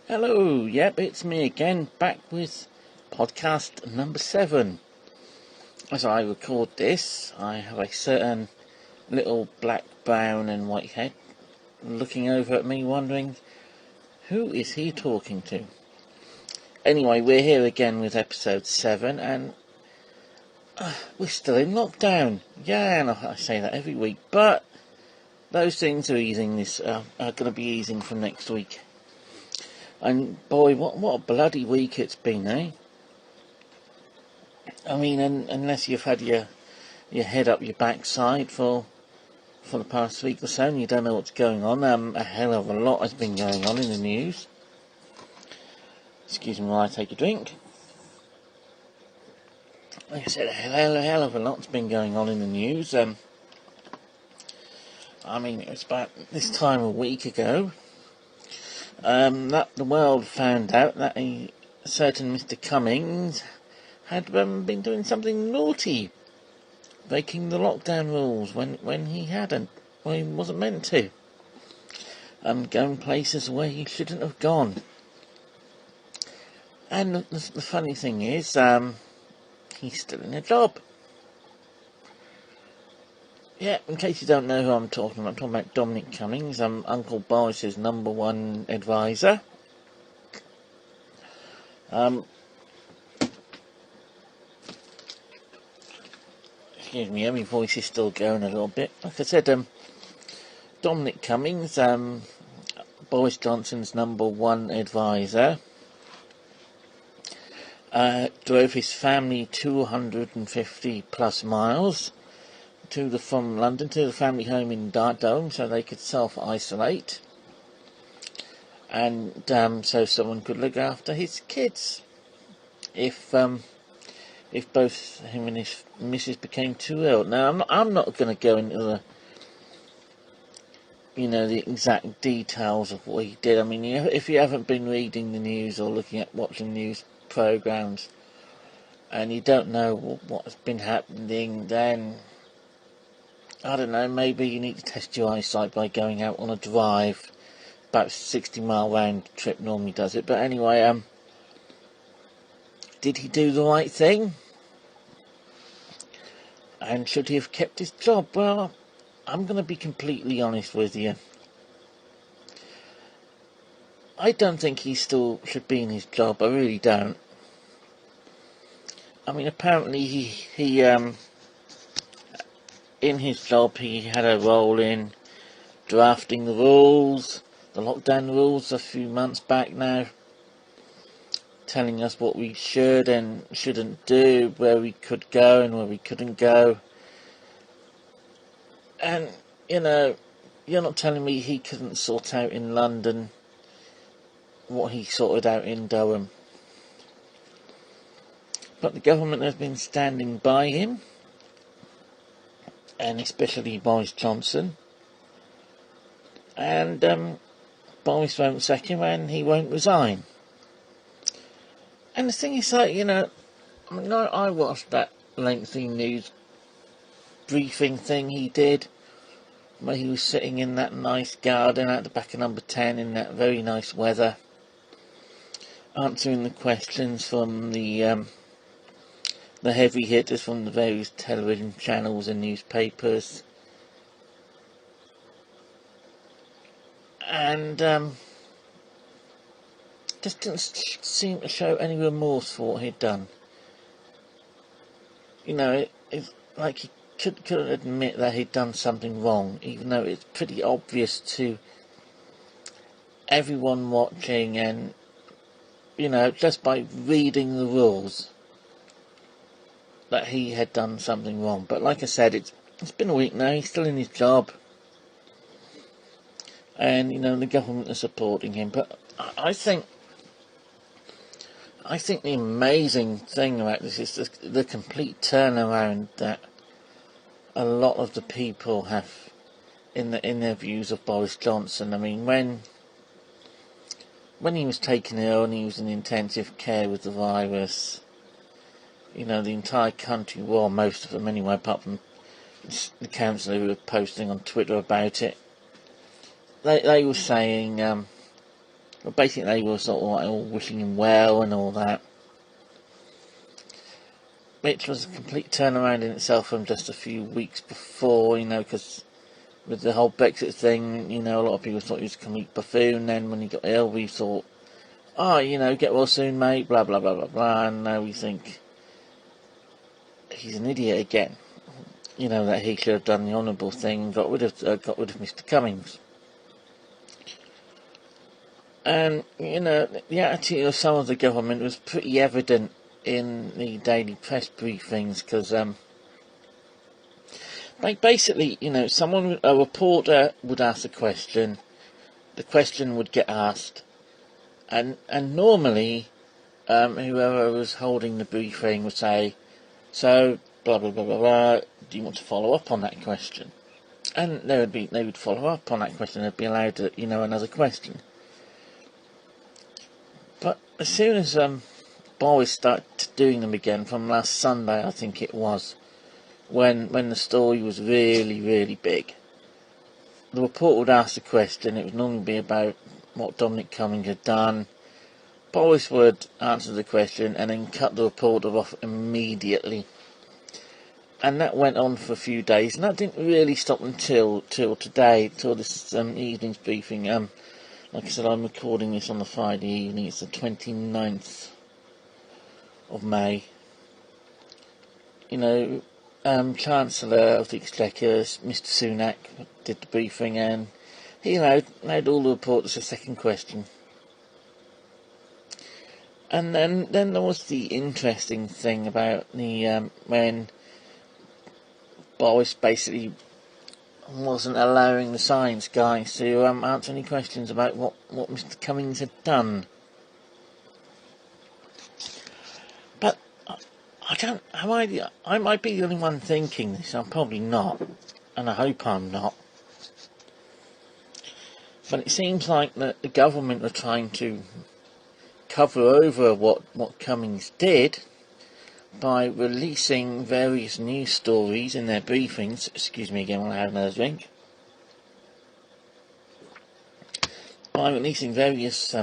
Hello, yep, it's me again, back with podcast number 7. As I record this, I have a certain little black, brown and white head looking over at me wondering, who is he talking to? Anyway, we're here again with episode 7 and we're still in lockdown. Yeah, and I say that every week, but those things are easing are going to be easing from next week. And boy, what a bloody week it's been, eh? I mean, unless you've had your head up your backside for the past week or so and you don't know what's going on, a hell of a lot has been going on in the news. Excuse me while I take a drink. Like I said, a hell of a lot's been going on in the news. I mean, it was about this time a week ago that the world found out that a certain Mr. Cummings had been doing something naughty, breaking the lockdown rules when he wasn't meant to, going places where he shouldn't have gone. And the funny thing is, he's still in a job. Yeah, in case you don't know who I'm talking about Dominic Cummings, Uncle Boris's number one advisor. Excuse me, my voice is still going a little bit. Like I said, Dominic Cummings, Boris Johnson's number one advisor, drove his family 250 plus miles from London to the family home in Durham so they could self-isolate and so someone could look after his kids if both him and his missus became too ill. Now I'm not going to go into the exact details of what he did. I mean, if you haven't been reading the news or watching news programs and you don't know what has been happening, then I don't know, maybe you need to test your eyesight by going out on a drive. About 60-mile round trip normally does it. But anyway, did he do the right thing? And should he have kept his job? Well, I'm going to be completely honest with you. I don't think he still should be in his job. I really don't. I mean, apparently he in his job he had a role in drafting the lockdown rules a few months back now, telling us what we should and shouldn't do, where we could go and where we couldn't go. And you're not telling me he couldn't sort out in London what he sorted out in Durham. But the government has been standing by him, and especially Boris Johnson. And Boris won't sack him and he won't resign. And the thing is, I watched that lengthy news briefing thing he did, where he was sitting in that nice garden at the back of number 10 in that very nice weather, answering the questions from the heavy hitters from the various television channels and newspapers. And just didn't seem to show any remorse for what he'd done. It's like he couldn't admit that he'd done something wrong, even though it's pretty obvious to everyone watching and, just by reading the rules, that he had done something wrong. But like I said, it's been a week now, he's still in his job. And, the government is supporting him. But I think the amazing thing about this is the complete turnaround that a lot of the people have in their views of Boris Johnson. I mean, when he was taken ill and he was in intensive care with the virus, the entire country, well, most of them anyway, apart from the councillor who were posting on Twitter about it, they were saying, But basically they were sort of like all wishing him well and all that. Which was a complete turnaround in itself from just a few weeks before, because with the whole Brexit thing, a lot of people thought he was a complete buffoon. Then when he got ill, we thought, get well soon, mate, blah, blah, blah, blah, blah. And now we think he's an idiot again. That he should have done the honourable thing and got rid of Mr. Cummings. And, the attitude of some of the government was pretty evident in the daily press briefings, because basically, a reporter would ask a question, the question would get asked, and normally whoever was holding the briefing would say, so blah blah blah blah blah, do you want to follow up on that question? And they would follow up on that question. They'd be allowed to, another question. But as soon as Boris started doing them again, from last Sunday, I think it was, when the story was really, really big, the report would ask the question. It would normally be about what Dominic Cummings had done. Boris would answer the question and then cut the reporter off immediately. And that went on for a few days, and that didn't really stop until today, till this evening's briefing. Like I said, I'm recording this on the Friday evening. It's the 29th of May. Chancellor of the Exchequer, Mr. Sunak, did the briefing, and he allowed all the reporters a second question. And then there was the interesting thing about the when Boris basically wasn't allowing the science guys to answer any questions about what Mr. Cummings had done. But I might be the only one thinking this. I'm probably not, and I hope I'm not. But it seems like the government are trying to cover over what Cummings did by releasing various news stories in their briefings. Excuse me again while I have another drink. By releasing various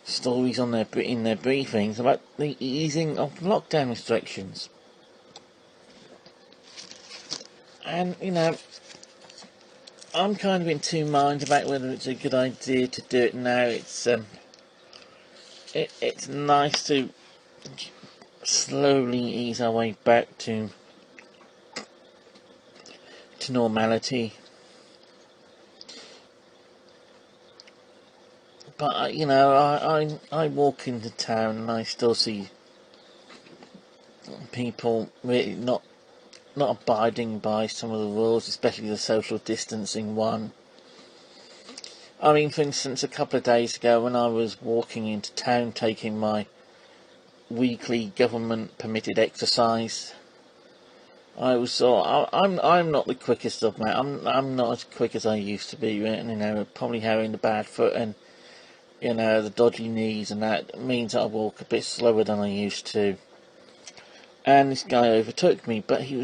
stories in their briefings about the easing of lockdown restrictions. And, I'm kind of in two minds about whether it's a good idea to do it now. It's nice to slowly ease our way back to normality. But I walk into town and I still see people really not abiding by some of the rules, especially the social distancing one. I mean, for instance, a couple of days ago when I was walking into town taking my weekly government permitted exercise, I'm not the quickest of men. I'm not as quick as I used to be, probably having the bad foot and the dodgy knees, and that means that I walk a bit slower than I used to. And this guy overtook me, but he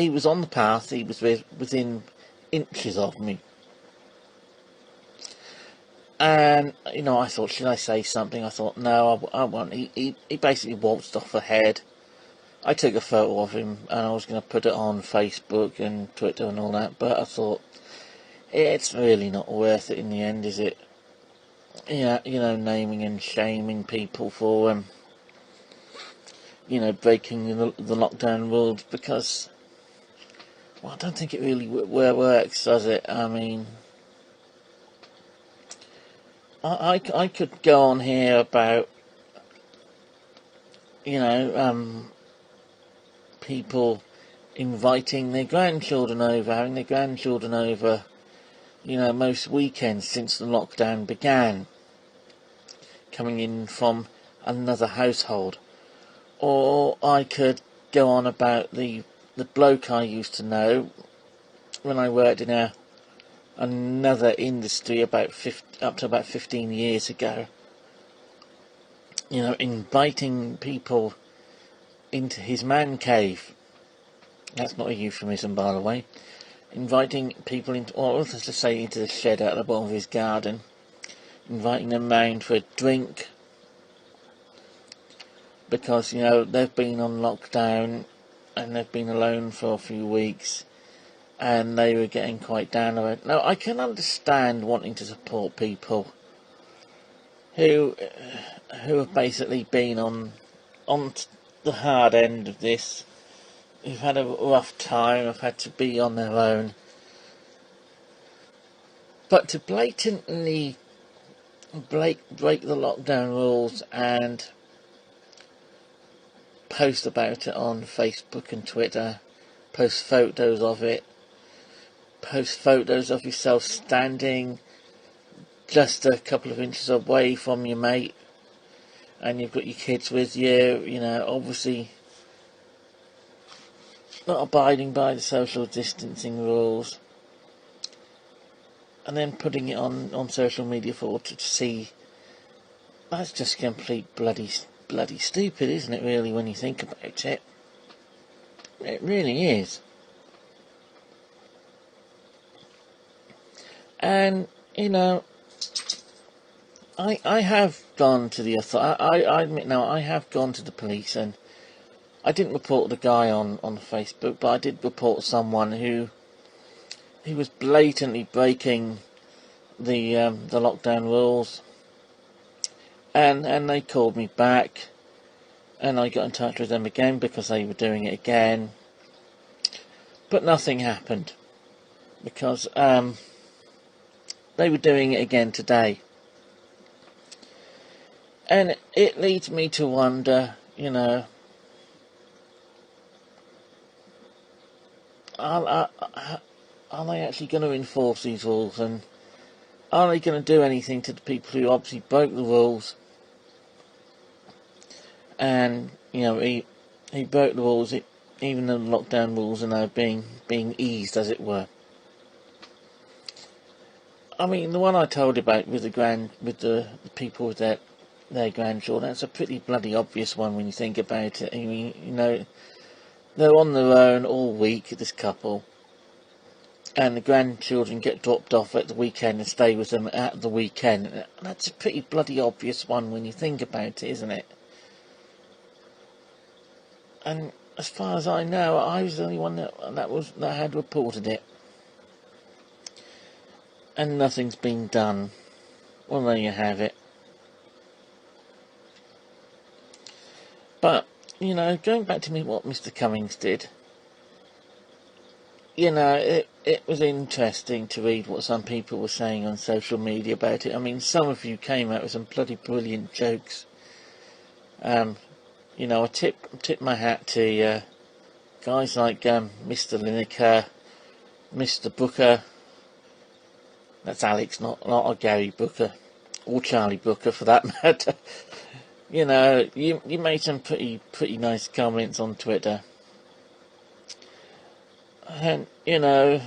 was on the path. He was within inches of me. And, I thought, should I say something? I thought, no, I won't. He basically waltzed off ahead. I took a photo of him, and I was going to put it on Facebook and Twitter and all that, but I thought, it's really not worth it in the end, is it? Yeah, naming and shaming people for, breaking the lockdown rules, because, well, I don't think it really works, does it? I mean, I could go on here about, people inviting their grandchildren over, having their grandchildren over, most weekends since the lockdown began, coming in from another household. Or I could go on about the bloke I used to know when I worked in another industry up to about 15 years ago. Inviting people into his man cave. That's not a euphemism, by the way. Inviting people into, or let's just say into the shed at the bottom of his garden, inviting them round for a drink, because, you know, they've been on lockdown and they've been alone for a few weeks, and they were getting quite down on it. Now, I can understand wanting to support people who have basically been on the hard end of this, who've had a rough time, have had to be on their own. But to blatantly break the lockdown rules and post about it on Facebook and Twitter, post photos of it, post photos of yourself standing just a couple of inches away from your mate, and you've got your kids with you, you know, obviously not abiding by the social distancing rules, and then putting it on social media for all to see. That's just complete bloody stupid, isn't it, really, when you think about it? It really is. And, you know, I have gone to the I admit now, I have gone to the police, and I didn't report the guy on Facebook, but I did report someone who was blatantly breaking the lockdown rules, and they called me back, and I got in touch with them again because they were doing it again, but nothing happened, because they were doing it again today. And it leads me to wonder, you know, are they actually going to enforce these rules, and are they going to do anything to the people who obviously broke the rules? And, you know, he broke the rules, even though the lockdown rules are now being eased, as it were. I mean, the one I told about with the people with their grandchildren, that's a pretty bloody obvious one when you think about it. I mean, you know, they're on their own all week, this couple, and the grandchildren get dropped off at the weekend and stay with them at the weekend. That's a pretty bloody obvious one when you think about it, isn't it? And as far as I know, I was the only one that had reported it, and nothing's been done. Well, there you have it. But, you know, going back to what Mr. Cummings did, you know, it was interesting to read what some people were saying on social media about it. I mean, some of you came out with some bloody brilliant jokes. You know, I tip my hat to guys like Mr. Lineker, Mr. Booker. That's Alex, not a Gary Booker, or Charlie Booker for that matter. You know, you made some pretty nice comments on Twitter, and, you know,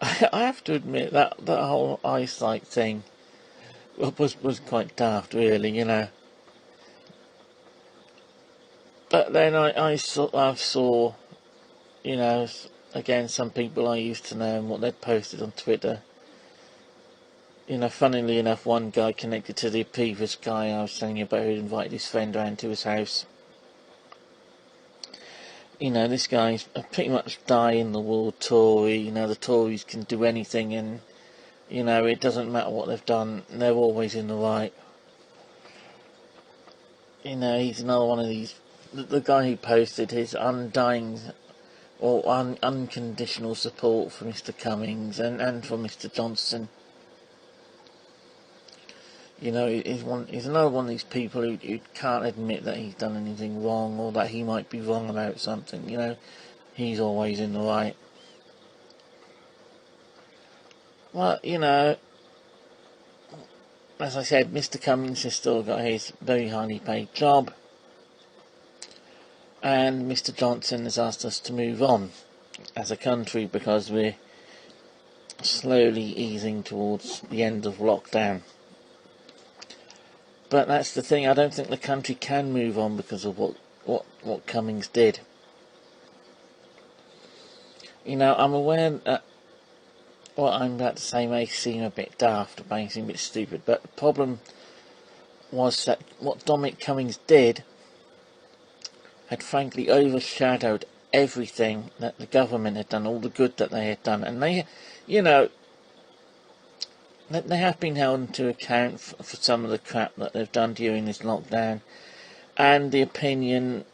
I have to admit that whole eyesight thing was quite daft, really, you know. But then I saw, you know, again, some people I used to know and what they'd posted on Twitter. You know, funnily enough, one guy connected to the previous guy I was telling you about, who invited his friend around to his house. You know, this guy's pretty much die-in-the-wool Tory. You know, the Tories can do anything, and, you know, it doesn't matter what they've done, they're always in the right. You know, he's another one of these. The guy who posted his undying or unconditional support for Mr. Cummings and for Mr. Johnson. You know, he's another one of these people who can't admit that he's done anything wrong, or that he might be wrong about something. You know, he's always in the right. Well, you know, as I said, Mr. Cummings has still got his very highly paid job, and Mr. Johnson has asked us to move on as a country because we're slowly easing towards the end of lockdown. But that's the thing, I don't think the country can move on because of what Cummings did. You know, I'm aware that what I'm about to say may seem a bit daft, may seem a bit stupid, but the problem was that what Dominic Cummings did had frankly overshadowed everything that the government had done, all the good that they had done, and they, you know, they have been held to account for some of the crap that they've done during this lockdown, and the opinion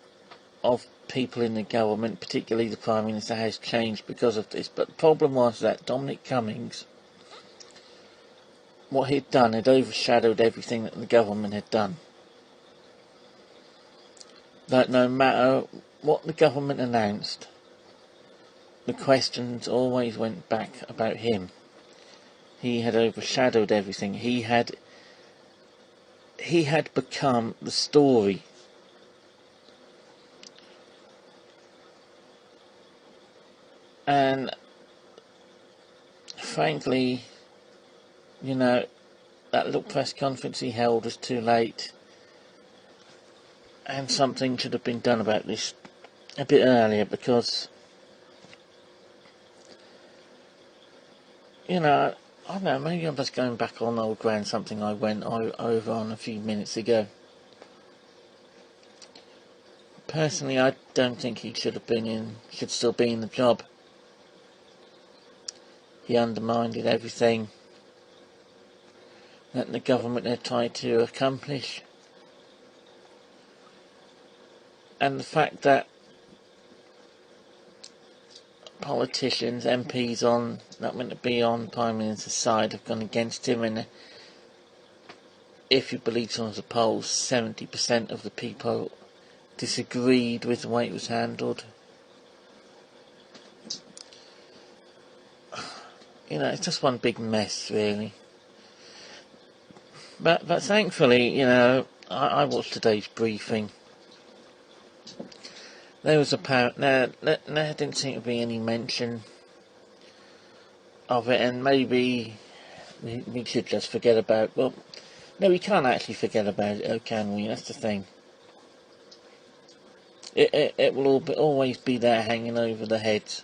of people in the government, particularly the Prime Minister, has changed because of this. But the problem was that Dominic Cummings, what he'd done had overshadowed everything that the government had done. That no matter what the government announced, the questions always went back about him. He had overshadowed everything. He had become the story. And frankly, you know, that little press conference he held was too late, and something should have been done about this a bit earlier, because, you know, I don't know, maybe I'm just going back on old ground, something I went over on a few minutes ago. Personally, I don't think he should still be in the job. He undermined everything that the government had tried to accomplish. And the fact that politicians, MPs that meant to be on Prime Minister's side, have gone against him, and if you believe some of the polls, 70% of the people disagreed with the way it was handled. You know, it's just one big mess, really. But thankfully, you know, I watched today's briefing. There was there didn't seem to be any mention of it, and maybe we should just forget about. Well, no, we can't actually forget about it, oh, can we? That's the thing. It will always be there, hanging over the heads.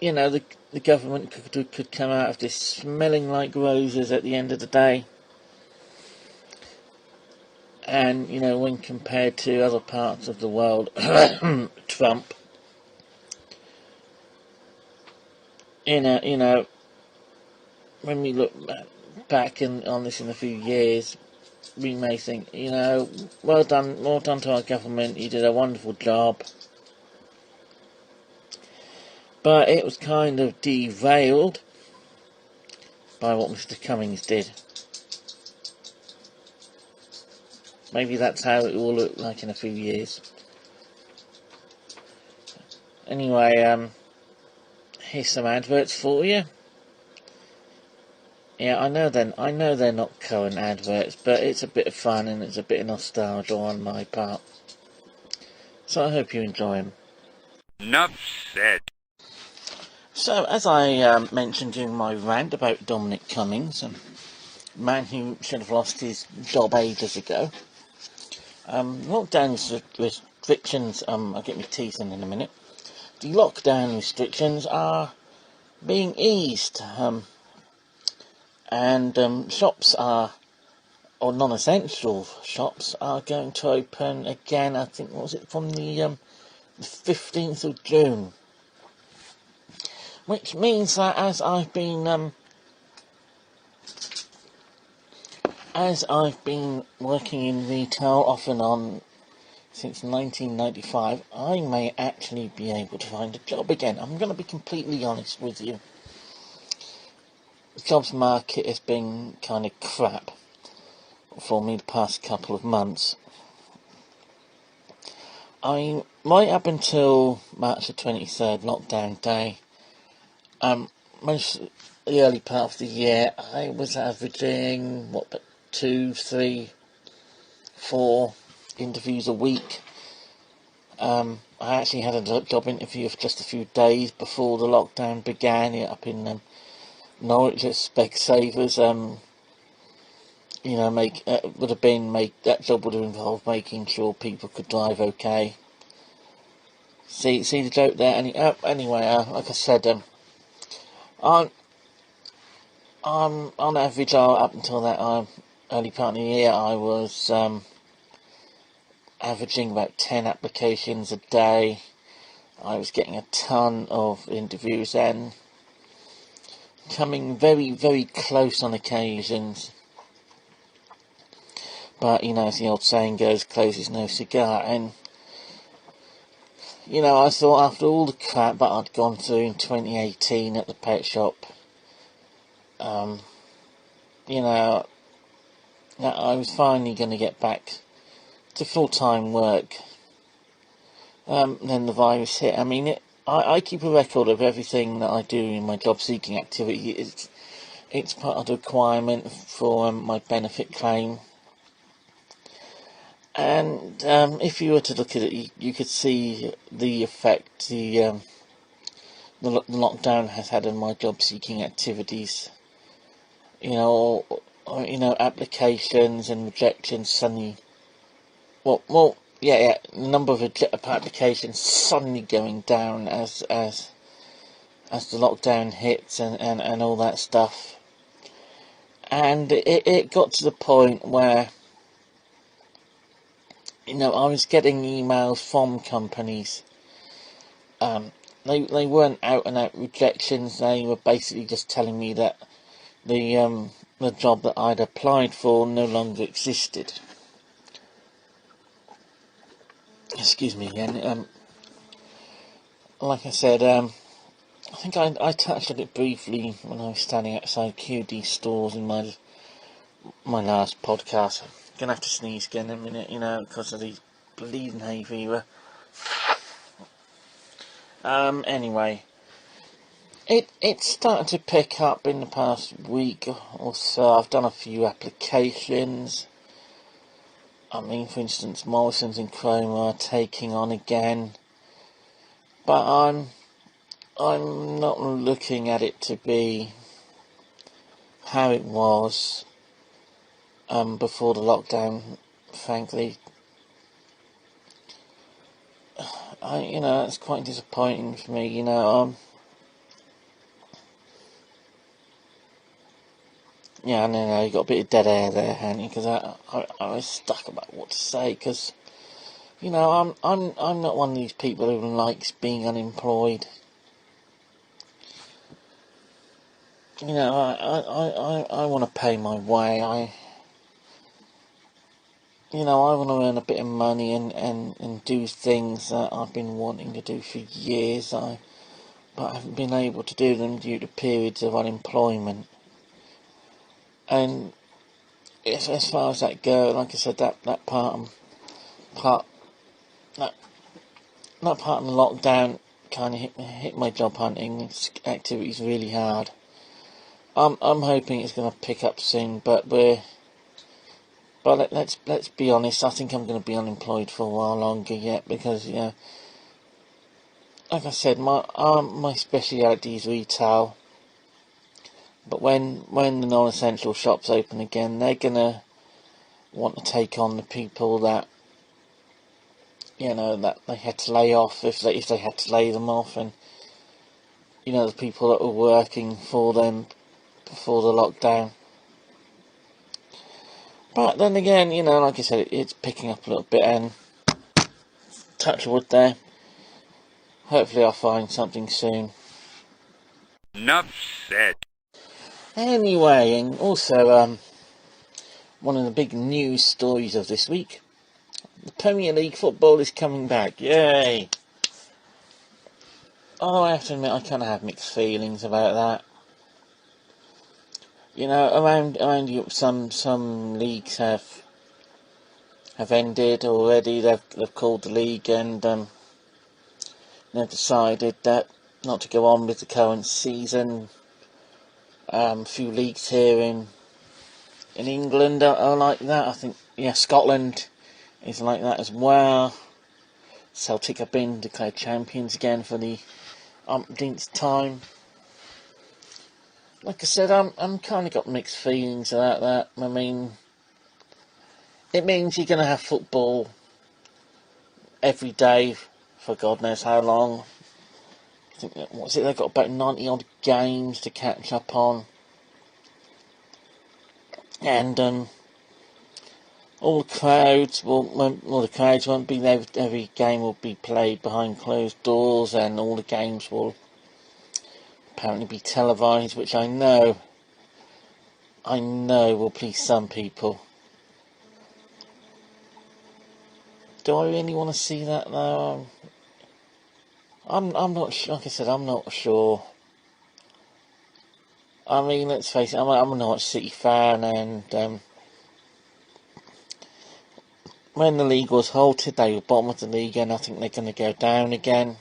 You know, the government could come out of this smelling like roses at the end of the day. And, you know, when compared to other parts of the world, Trump, you know, when we look back on this in a few years, we may think, you know, well done to our government, you did a wonderful job. But it was kind of derailed by what Mr. Cummings did. Maybe that's how it will look like in a few years. Anyway, here's some adverts for you. Yeah, I know they're not current adverts, but it's a bit of fun and it's a bit of nostalgia on my part. So I hope you enjoy them. Enough said. So, as I mentioned during my rant about Dominic Cummings, a man who should have lost his job ages ago, lockdown restrictions, I'll get my teeth in a minute, the lockdown restrictions are being eased, and shops or non-essential shops are going to open again, I think, from the 15th of June. Which means that as I've been working in retail off and on since 1995, I may actually be able to find a job again. I'm going to be completely honest with you. The jobs market has been kind of crap for me the past couple of months. Right up until March the 23rd, lockdown day, most of the early part of the year, I was averaging, 2, 3, 4 interviews a week. I actually had a job interview for just a few days before the lockdown began, up in Norwich at Specsavers. That job would have involved making sure people could drive okay. See the joke there? Anyway, like I said, I'm on average, up until that early part of the year, I was averaging about 10 applications a day. I was getting a ton of interviews then, coming very, very close on occasions. But, as the old saying goes, close is no cigar. And, I thought after all the crap that I'd gone through in 2018 at the pet shop, that I was finally going to get back to full-time work. Then the virus hit. I keep a record of everything that I do in my job-seeking activity. It's part of the requirement for my benefit claim. And if you were to look at it, you could see the effect the lockdown has had on my job-seeking activities. Applications and rejections suddenly. The number of applications suddenly going down as the lockdown hits and all that stuff. And it got to the point where, I was getting emails from companies. They weren't out and out rejections. They were basically just telling me that the job that I'd applied for no longer existed. Excuse me again. Like I said, I think I touched on it briefly when I was standing outside QD stores in my last podcast. I'm gonna have to sneeze again in a minute, because of the bleeding hay fever. Anyway, it's started to pick up in the past week or so. I've done a few applications. For instance, Morrison's and Chroma are taking on again, but I'm not looking at it to be how it was before the lockdown. Frankly, it's quite disappointing for me. Yeah, I know, you got a bit of dead air there, haven't you? Because I was stuck about what to say. Because, I'm not one of these people who likes being unemployed. I want to pay my way. I want to earn a bit of money and do things that I've been wanting to do for years. But I haven't been able to do them due to periods of unemployment. And as far as that goes, like I said, that part of the lockdown kind of hit my job hunting activities really hard. I'm hoping it's going to pick up soon, but let's be honest. I think I'm going to be unemployed for a while longer yet, because like I said, my speciality is retail. But when the non-essential shops open again, they're gonna want to take on the people that that they had to lay off, if they had to lay them off, and the people that were working for them before the lockdown. But then again, like I said, it's picking up a little bit, and touch wood there. Hopefully I'll find something soon. Enough said. Anyway, and also one of the big news stories of this week, the Premier League football is coming back. Yay! Although I have to admit, I kind of have mixed feelings about that. Around Europe, some leagues have ended already. They've called the league, and they've decided that not to go on with the current season. A few leagues here in England are like that. I think, Scotland is like that as well. Celtic have been declared champions again for the umpteenth time. Like I said, I'm kind of got mixed feelings about that. It means you're going to have football every day for God knows how long. I think they've got about 90 odd games to catch up on, and all the crowds won't be there. Every game will be played behind closed doors, and all the games will apparently be televised, which I know will please some people. Do I really want to see that though? I'm not sure. Like I said, I'm not sure. I mean, let's face it, I'm a Norwich City fan, and when the league was halted, they were bottom of the league, and I think they're going to go down again.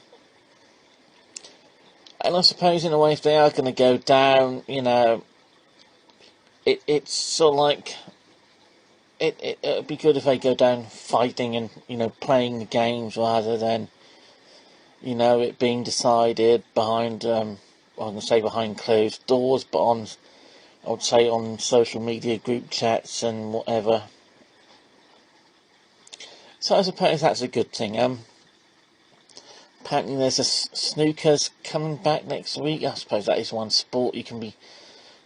And I suppose, in a way, if they are going to go down, it's sort of like it'd be good if they go down fighting and playing the games rather than it being decided behind I'm going to say behind closed doors, but I would say on social media group chats and whatever. So I suppose that's a good thing. Apparently there's snooker's coming back next week. I suppose that is one sport you can be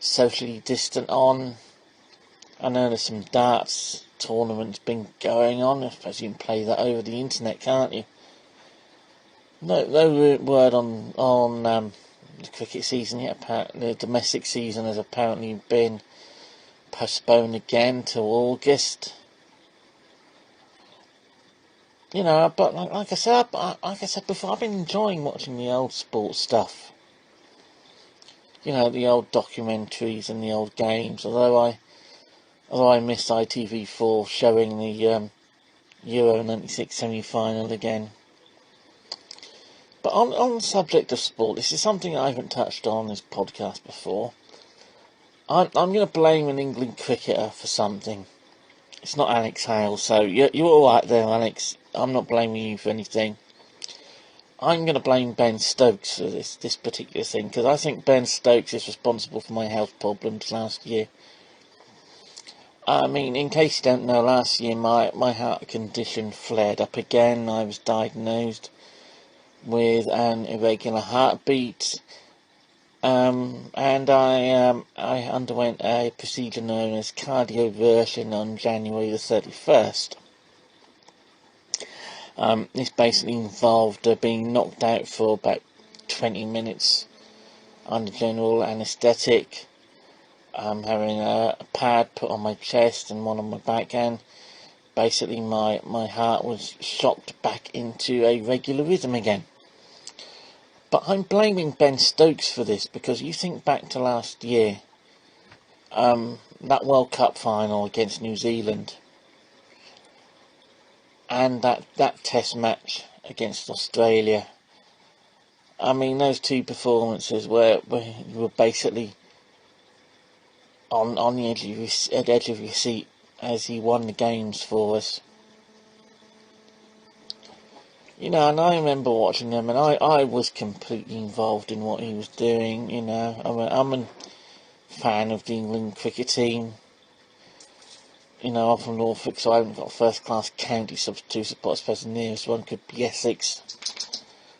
socially distant on. I know there's some darts tournaments been going on. I suppose you can play that over the internet, can't you? No word on the cricket season yet. Apparently, the domestic season has apparently been postponed again to August. But like I said before, I've been enjoying watching the old sports stuff. The old documentaries and the old games. Although I missed ITV4 showing the Euro '96 semi-final again. But on the subject of sport, this is something I haven't touched on this podcast before. I'm going to blame an England cricketer for something. It's not Alex Hale, so you're all right there, Alex. I'm not blaming you for anything. I'm going to blame Ben Stokes for this particular thing, because I think Ben Stokes is responsible for my health problems last year. I mean, in case you don't know, last year my heart condition flared up again. I was diagnosed with an irregular heartbeat, and I underwent a procedure known as cardioversion on January the 31st. This basically involved being knocked out for about 20 minutes under general anaesthetic, having a pad put on my chest and one on my back, and basically my heart was shocked back into a regular rhythm again. But I'm blaming Ben Stokes for this, because you think back to last year, that World Cup final against New Zealand, and that test match against Australia. I mean, those two performances were basically on the edge of your seat as he won the games for us. And I remember watching them, and I was completely involved in what he was doing. I'm a fan of the England cricket team. I'm from Norfolk, so I haven't got a first-class county to support. I suppose the nearest one could be Essex.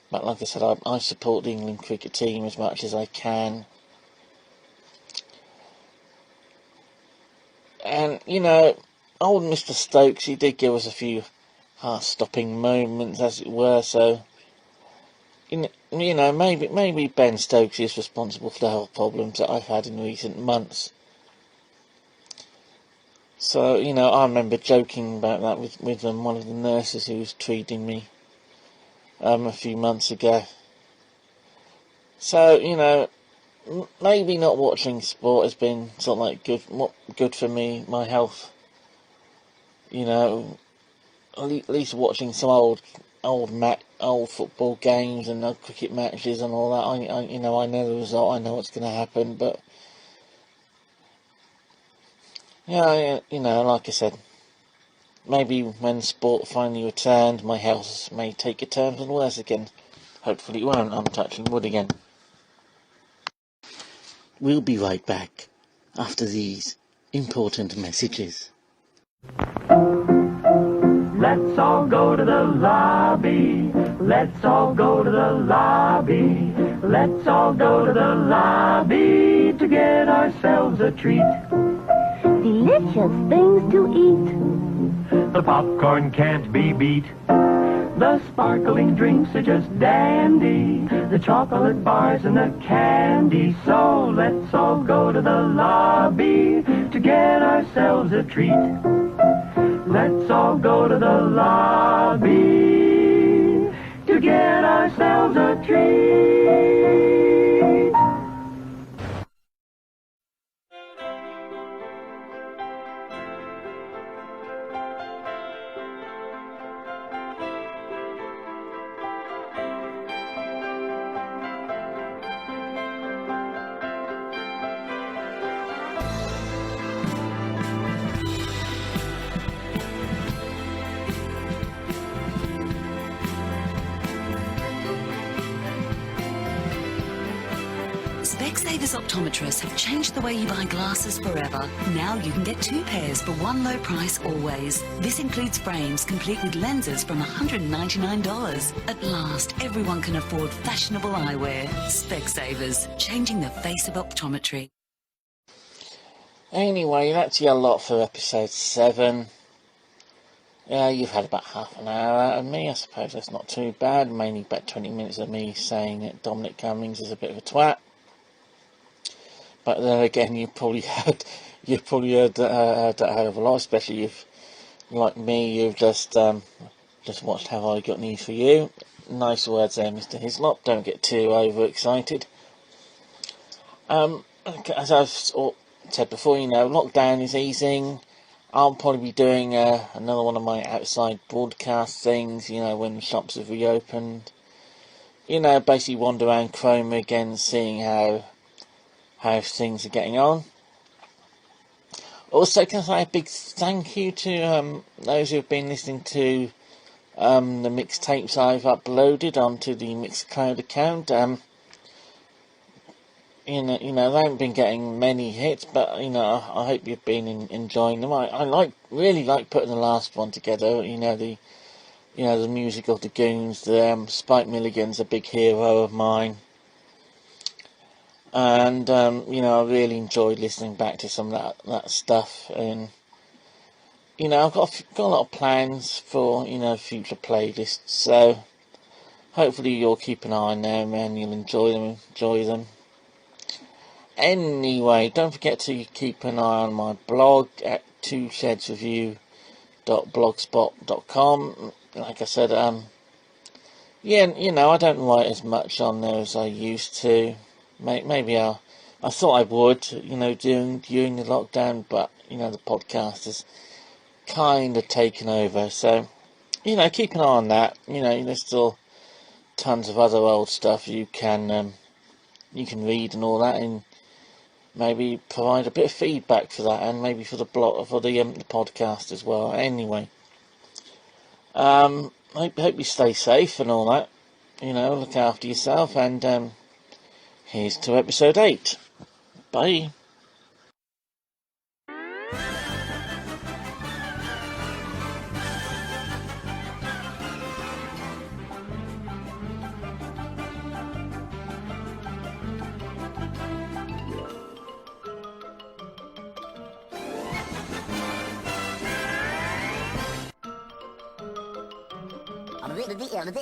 But like I said, I support the England cricket team as much as I can. And, old Mr. Stokes, he did give us a few heart-stopping moments, as it were, so maybe Ben Stokes is responsible for the health problems that I've had in recent months. So I remember joking about that with one of the nurses who was treating me a few months ago. So maybe not watching sport has been sort of like good for me, my health. At least watching some old football games and old cricket matches and all that. I know the result. I know what's going to happen. But like I said, maybe when sport finally returns, my health may take a turn for the worse again. Hopefully it won't. I'm touching wood again. We'll be right back after these important messages. Let's all go to the lobby. Let's all go to the lobby. Let's all go to the lobby to get ourselves a treat. Delicious things to eat. The popcorn can't be beat. The sparkling drinks are just dandy. The chocolate bars and the candy. So let's all go to the lobby to get ourselves a treat. Let's all go to the lobby to get ourselves a treat. Specsavers optometrists have changed the way you buy glasses forever. Now you can get 2 pairs for one low price always. This includes frames complete with lenses from $199. At last, everyone can afford fashionable eyewear. Specsavers, changing the face of optometry. Anyway, that's your lot for episode 7. Yeah, you've had about half an hour out of me. I suppose that's not too bad. Mainly about 20 minutes of me saying that Dominic Cummings is a bit of a twat. But then again, you probably heard that a hell of a lot, especially if, like me, you've just watched Have I Got News For You. Nice words there, Mr. Hislop. Don't get too overexcited. As I've said before, lockdown is easing. I'll probably be doing another one of my outside broadcast things, when the shops have reopened. Basically wander around Chrome again, seeing how things are getting on. Also, can I say a big thank you to those who have been listening to the mixtapes I've uploaded onto the Mixcloud account. They haven't been getting many hits, but I hope you've been enjoying them. I really like putting the last one together. The music of the Goons. Spike Milligan's a big hero of mine. And, I really enjoyed listening back to some of that stuff. And, I've got a lot of plans for, future playlists. So, hopefully you'll keep an eye on them and you'll enjoy them. Anyway, don't forget to keep an eye on my blog at twoshedsreview.blogspot.com. Like I said, I don't write as much on there as I used to. Maybe I thought I would, during the lockdown, but, the podcast has kind of taken over. So, keep an eye on that. There's still tons of other old stuff you can read and all that, and maybe provide a bit of feedback for that, and maybe for the blog, for the podcast as well. Anyway, I hope you stay safe and all that. Look after yourself, and here's to episode 8. Bye.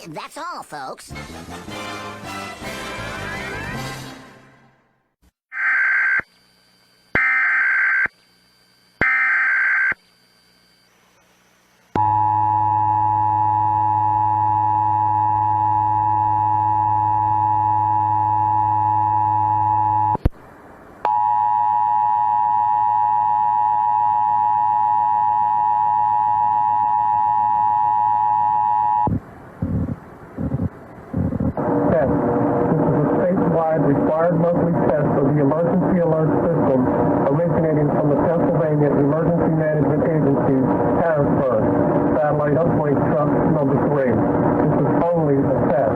That's all, folks. Required monthly test of the emergency alert system originating from the Pennsylvania Emergency Management Agency, Harrisburg. Satellite uplink truck number 3. This is only a test.